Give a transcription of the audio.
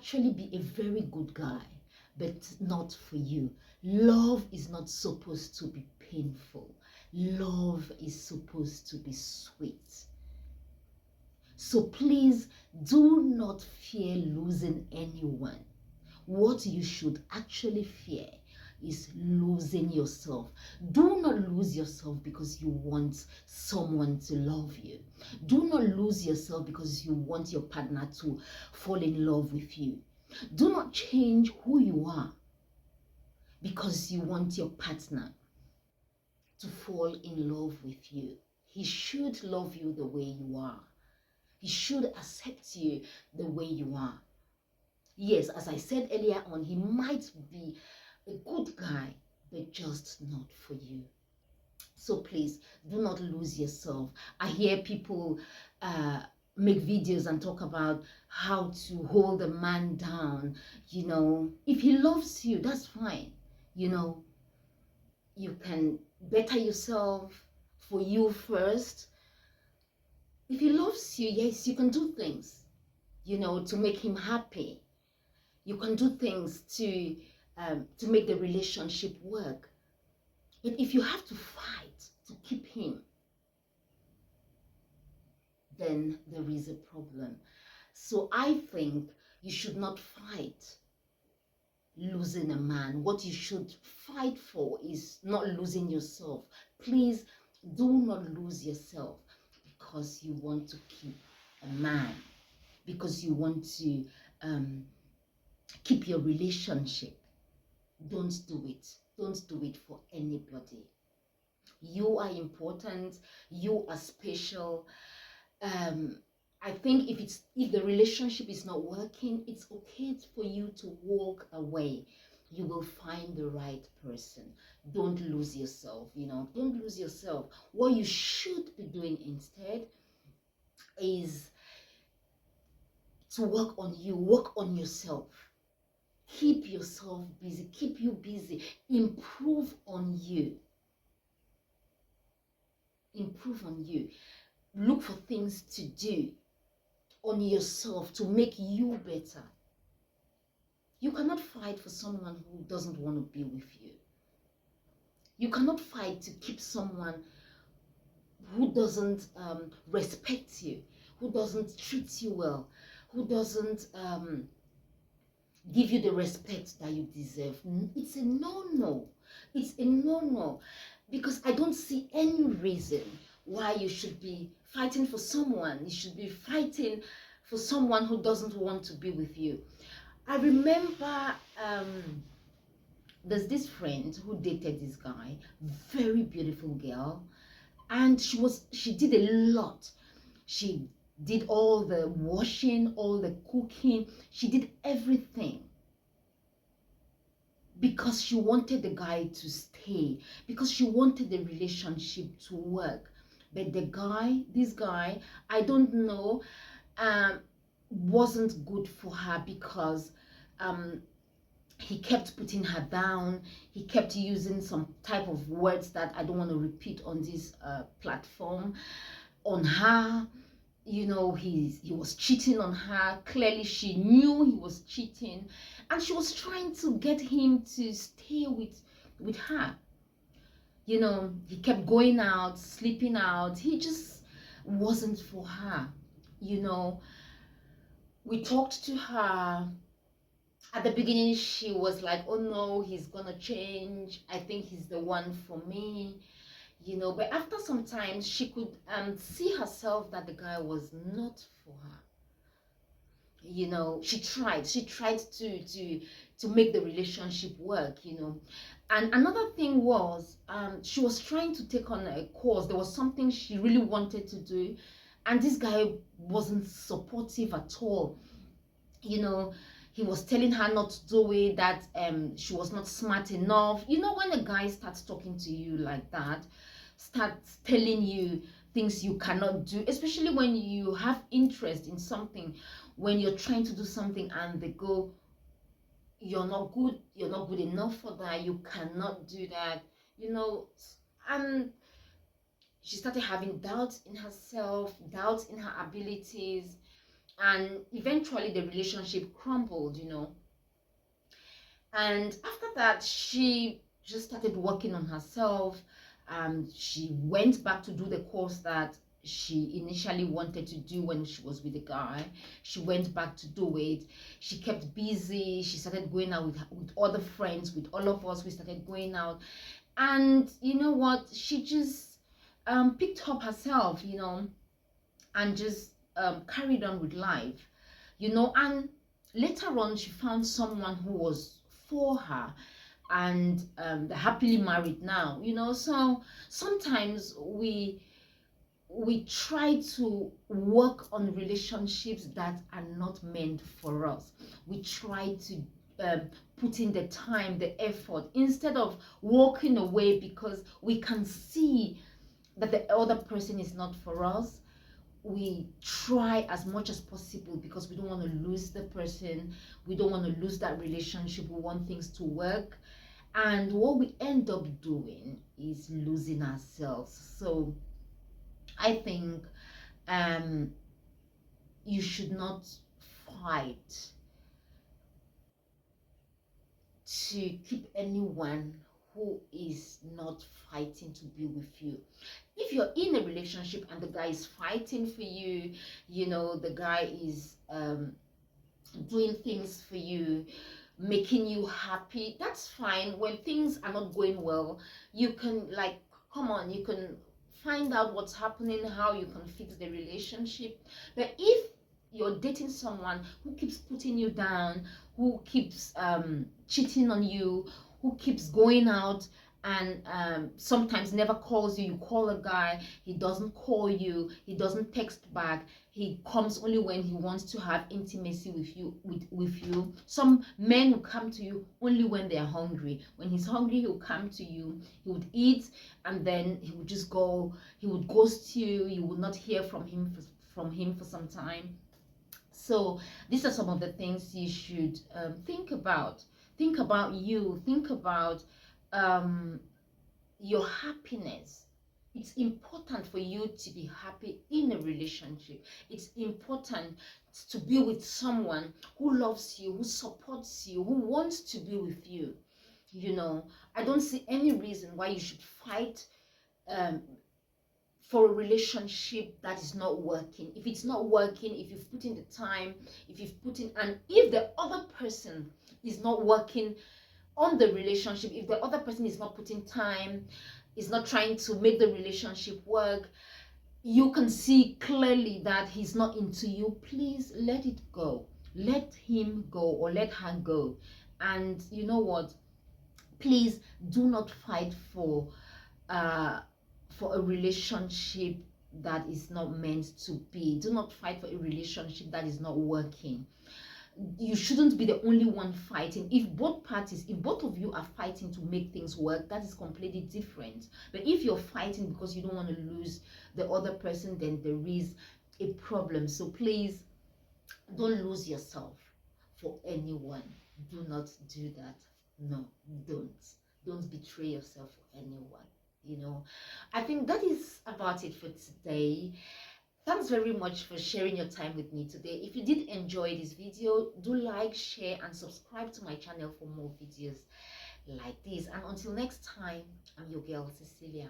actually be a very good guy, but not for you. Love is not supposed to be painful. Love is supposed to be sweet. So please do not fear losing anyone. What you should actually fear is losing yourself. Do not lose yourself because you want someone to love you. Do not lose yourself because you want your partner to fall in love with you. Do not change who you are because you want your partner to fall in love with you. He should love you the way you are. He should accept you the way you are. Yes, as I said earlier on, he might be a good guy, but just not for you. So please, do not lose yourself. I hear people make videos and talk about how to hold a man down. You know, if he loves you, that's fine. You know, you can better yourself for you first. If he loves you, yes, you can do things, you know, to make him happy. You can do things to make the relationship work. But if you have to fight to keep him, then there is a problem. So I think you should not fight losing a man. What you should fight for is not losing yourself. Please do not lose yourself because you want to keep a man, because you want to keep your relationship. Don't do it. Don't do it for anybody. You are important. You are special. I think if the relationship is not working, it's okay for you to walk away. You will find the right person. Don't lose yourself, you know. Don't lose yourself. What you should be doing instead is to work on you, work on yourself. Keep yourself busy, keep you busy, improve on you. Improve on you. Look for things to do on yourself to make you better. You cannot fight for someone who doesn't want to be with you. You cannot fight to keep someone who doesn't respect you, who doesn't treat you well, who doesn't give you the respect that you deserve. It's a no-no. It's a no-no. Because I don't see any reason why you should be fighting for someone. You should be fighting for someone who doesn't want to be with you. I remember there's this friend who dated this guy, very beautiful girl, and she did a lot. She did all the washing, all the cooking. She did everything because she wanted the guy to stay, because she wanted the relationship to work. But this guy, I don't know, wasn't good for her because he kept putting her down. He kept using some type of words that I don't want to repeat on this platform on her. You know, he was cheating on her. Clearly she knew he was cheating, and she was trying to get him to stay with her. You know, he kept going out, sleeping out. He just wasn't for her. You know, we talked to her. At the beginning she was like, oh no, he's gonna change, I think he's the one for me, you know. But after some time she could see herself that the guy was not for her. You know, she tried to make the relationship work, you know. And another thing was she was trying to take on a course. There was something she really wanted to do, and this guy wasn't supportive at all. You know, he was telling her not to do it, that she was not smart enough. You know, when a guy starts talking to you like that, starts telling you things you cannot do, especially when you have interest in something, when you're trying to do something and they go, you're not good enough for that, you cannot do that, you know. And she started having doubts in herself, doubts in her abilities, and eventually the relationship crumbled, you know. And after that, she just started working on herself. She went back to do the course that she initially wanted to do when she was with the guy. She went back to do it. She kept busy. She started going out with other friends, with all of us. We started going out. And you know what? She just picked up herself, you know, and just carried on with life, you know. And later on, she found someone who was for her, and they're happily married now, you know. So sometimes we try to work on relationships that are not meant for us. We try to put in the time, the effort, instead of walking away because we can see that the other person is not for us. We try as much as possible because we don't want to lose the person. We don't want to lose that relationship. We want things to work. And what we end up doing is losing ourselves. So I think you should not fight to keep anyone who is not fighting to be with you. If you're in a relationship and the guy is fighting for you, you know, the guy is doing things for you, making you happy, that's fine. When things are not going well, you can, like, come on, you can find out what's happening, how you can fix the relationship. But if you're dating someone who keeps putting you down, who keeps cheating on you, who keeps going out and sometimes never calls you, you call a guy, he doesn't call you, he doesn't text back, he comes only when he wants to have intimacy with you, with you. Some men will come to you only when they are hungry. When he's hungry, he'll come to you, he would eat, and then he would just go, he would ghost you, you would not hear from him for some time. So these are some of the things you should think about. Think about you, think about your happiness. It's important for you to be happy in a relationship. It's important to be with someone who loves you, who supports you, who wants to be with you. You know, I don't see any reason why you should fight for a relationship that is not working. If it's not working, if you've put in the time, if you've put in, and if the other person is not working on the relationship, if the other person is not putting time, is not trying to make the relationship work, you can see clearly that he's not into you, please let it go. Let him go or let her go. And you know what? Please do not fight for a relationship that is not meant to be. Do not fight for a relationship that is not working. You shouldn't be the only one fighting. If both parties, if both of you are fighting to make things work, that is completely different. But if you're fighting because you don't want to lose the other person, then there is a problem. So please don't lose yourself for anyone. Do not do that. No, don't betray yourself for anyone. You know, I think that is about it for today. Thanks very much for sharing your time with me today. If you did enjoy this video, do like, share, and subscribe to my channel for more videos like this. And until next time, I'm your girl, Cecilia.